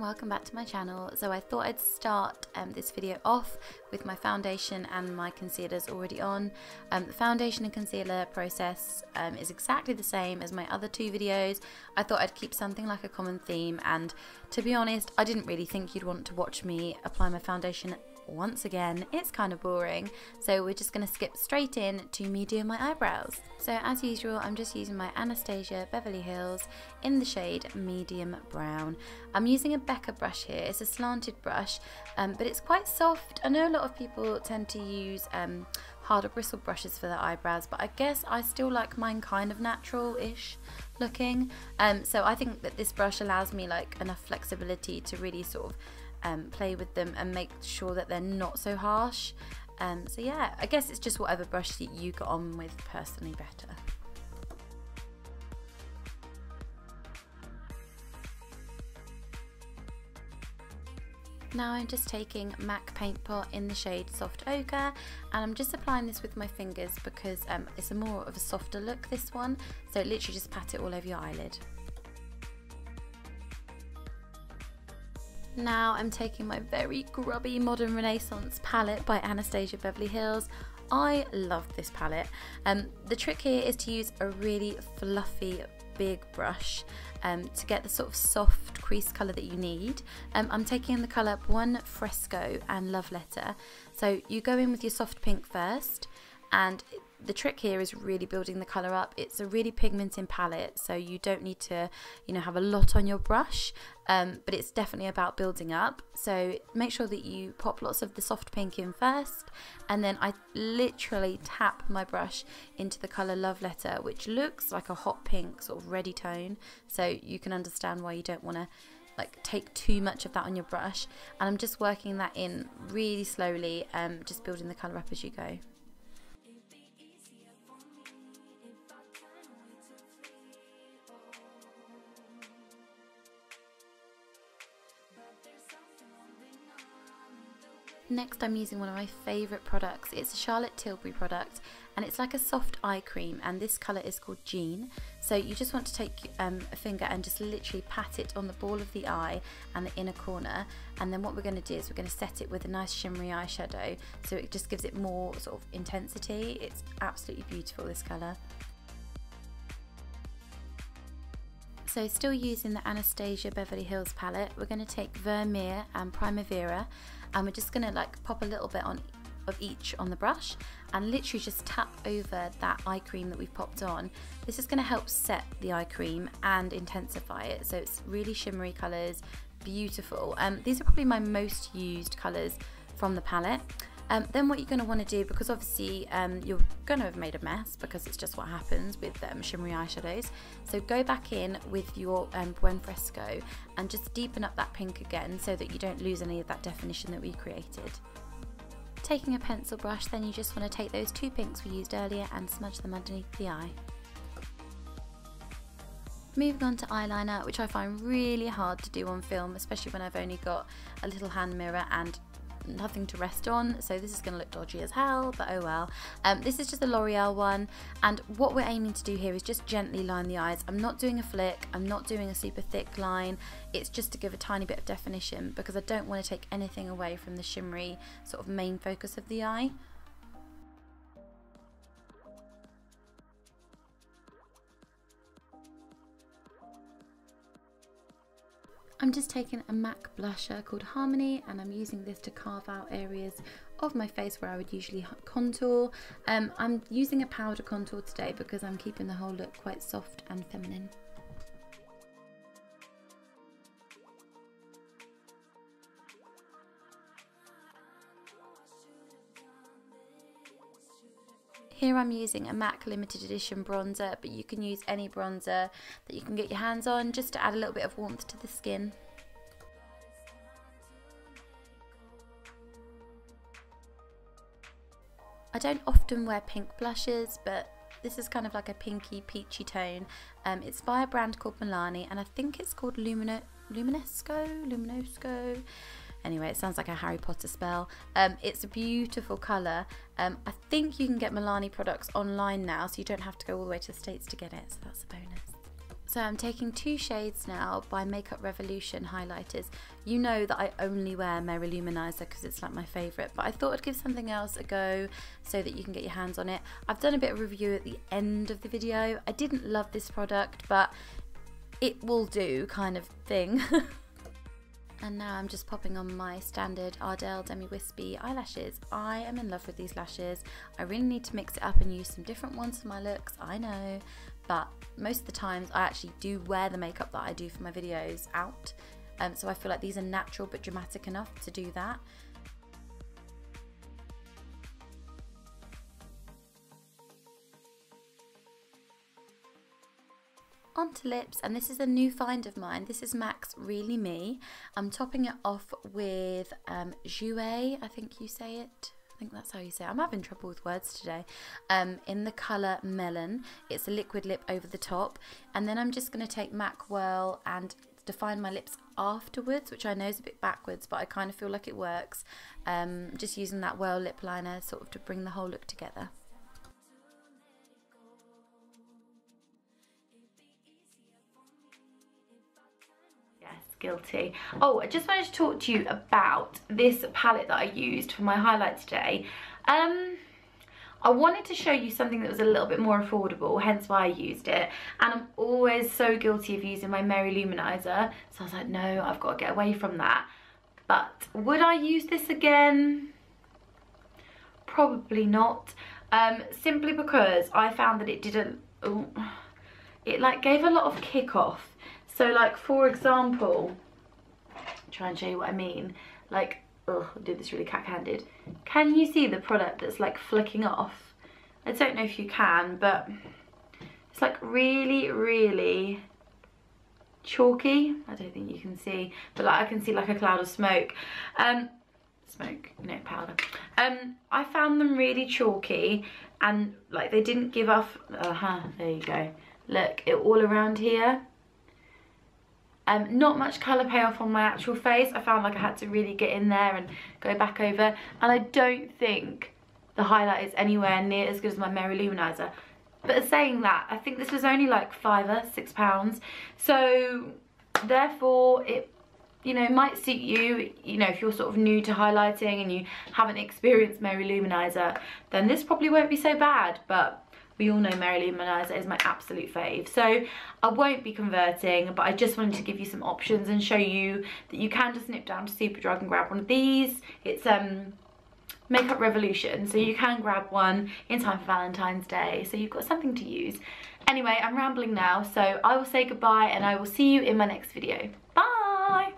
welcome back to my channel. So I thought I'd start this video off with my foundation and my concealers already on. The foundation and concealer process is exactly the same as my other two videos. I thought I'd keep something like a common theme, and to be honest, I didn't really think you'd want to watch me apply my foundation once again. It's kind of boring, so we're just going to skip straight in to me doing my eyebrows. So as usual, I'm just using my Anastasia Beverly Hills in the shade medium brown. I'm using a Becca brush here. It's a slanted brush, but it's quite soft. I know a lot of people tend to use harder bristle brushes for their eyebrows, but I guess I still like mine kind of natural-ish looking. So I think that this brush allows me like enough flexibility to really sort of play with them and make sure that they're not so harsh. So yeah, I guess it's just whatever brush that you get on with personally better. Now I'm just taking MAC Paint Pot in the shade Soft Ochre, and I'm just applying this with my fingers because it's a more of a softer look, this one, so literally just pat it all over your eyelid. Now I'm taking my very grubby Modern Renaissance palette by Anastasia Beverly Hills. I love this palette. The trick here is to use a really fluffy big brush to get the sort of soft crease colour that you need. I'm taking the colour Buon Fresco and Love Letter. So you go in with your soft pink first, and the trick here is really building the colour up. It's a really pigmented palette, so you don't need to, have a lot on your brush, but it's definitely about building up. So make sure that you pop lots of the soft pink in first, and then I literally tap my brush into the colour Love Letter, which looks like a hot pink sort of reddy tone, so you can understand why you don't want to take too much of that on your brush. And I'm just working that in really slowly, just building the colour up as you go. Next, I'm using one of my favourite products. It's a Charlotte Tilbury product, and it's like a soft eye cream, and this colour is called Jean. So you just want to take a finger and just literally pat it on the ball of the eye and the inner corner, and then what we're going to do is we're going to set it with a nice shimmery eyeshadow, so it just gives it more sort of intensity. It's absolutely beautiful, this colour. So still using the Anastasia Beverly Hills palette, we're going to take Vermeer and Primavera, and we're just going to pop a little bit of each on the brush and literally just tap over that eye cream that we've popped on. This is going to help set the eye cream and intensify it, so it's really shimmery colours, beautiful. These are probably my most used colours from the palette. Then what you're going to want to do, because obviously you're going to have made a mess because it's just what happens with shimmery eyeshadows, so go back in with your Buon Fresco and just deepen up that pink again so that you don't lose any of that definition that we created. Taking a pencil brush, then you just want to take those two pinks we used earlier and smudge them underneath the eye. Moving on to eyeliner, which I find really hard to do on film, especially when I've only got a little hand mirror and nothing to rest on, so this is going to look dodgy as hell, but oh well. This is just a L'Oreal one, and what we're aiming to do here is just gently line the eyes. I'm not doing a flick, I'm not doing a super thick line, it's just to give a tiny bit of definition because I don't want to take anything away from the shimmery sort of main focus of the eye. I'm just taking a MAC blusher called Harmony, and I'm using this to carve out areas of my face where I would usually contour. I'm using a powder contour today because I'm keeping the whole look quite soft and feminine. Here I'm using a MAC limited edition bronzer, but you can use any bronzer that you can get your hands on just to add a little bit of warmth to the skin. I don't often wear pink blushes, but this is kind of like a pinky peachy tone. It's by a brand called Milani, and I think it's called Luminesco. Anyway, it sounds like a Harry Potter spell. It's a beautiful colour. I think you can get Milani products online now, so you don't have to go all the way to the States to get it, so that's a bonus. So I'm taking 2 shades now by Makeup Revolution highlighters. You know that I only wear Merry Luminizer because it's like my favourite, but I thought I'd give something else a go so that you can get your hands on it. I've done a bit of review at the end of the video. I didn't love this product, but it will do kind of thing. And now I'm just popping on my standard Ardell Demi Wispy eyelashes. I am in love with these lashes. I really need to mix it up and use some different ones for my looks, I know. But most of the times I actually do wear the makeup that I do for my videos out. So I feel like these are natural but dramatic enough to do that. Onto lips, and this is a new find of mine. This is MAC's Really Me. I'm topping it off with Jouer, I think you say it. I think that's how you say it. I'm having trouble with words today. In the colour Melon. It's a liquid lip over the top. And then I'm just going to take MAC Whirl and define my lips afterwards, which I know is a bit backwards, but I kind of feel like it works. Just using that Whirl lip liner sort of to bring the whole look together. Guilty. Oh, I just wanted to talk to you about this palette that I used for my highlight today. I wanted to show you something that was a little bit more affordable, hence why I used it. And I'm always so guilty of using my Merry Luminizer, so I was like, no, I've got to get away from that. But would I use this again? Probably not. Simply because I found that it didn't, it like gave a lot of kick off. So like, for example, try and show you what I mean. Like, oh, I did this really cack-handed. Can you see the product that's like flicking off? I don't know if you can, but it's like really, really chalky. I don't think you can see, but like I can see like a cloud of smoke. Smoke, you know, powder. I found them really chalky and like they didn't give off, there you go. Look, it all around here. Not much colour payoff on my actual face. I found like I had to really get in there and go back over. And I don't think the highlight is anywhere near as good as my Merry Luminizer. But saying that, I think this was only like £6. So therefore it, you know, might suit you. You know, if you're sort of new to highlighting and you haven't experienced Merry Luminizer, then this probably won't be so bad. But we all know Merry Luminizer is my absolute fave. So I won't be converting, but I just wanted to give you some options and show you that you can just nip down to Superdrug and grab one of these. It's Makeup Revolution, so you can grab one in time for Valentine's Day. So you've got something to use. Anyway, I'm rambling now, so I will say goodbye and I will see you in my next video. Bye!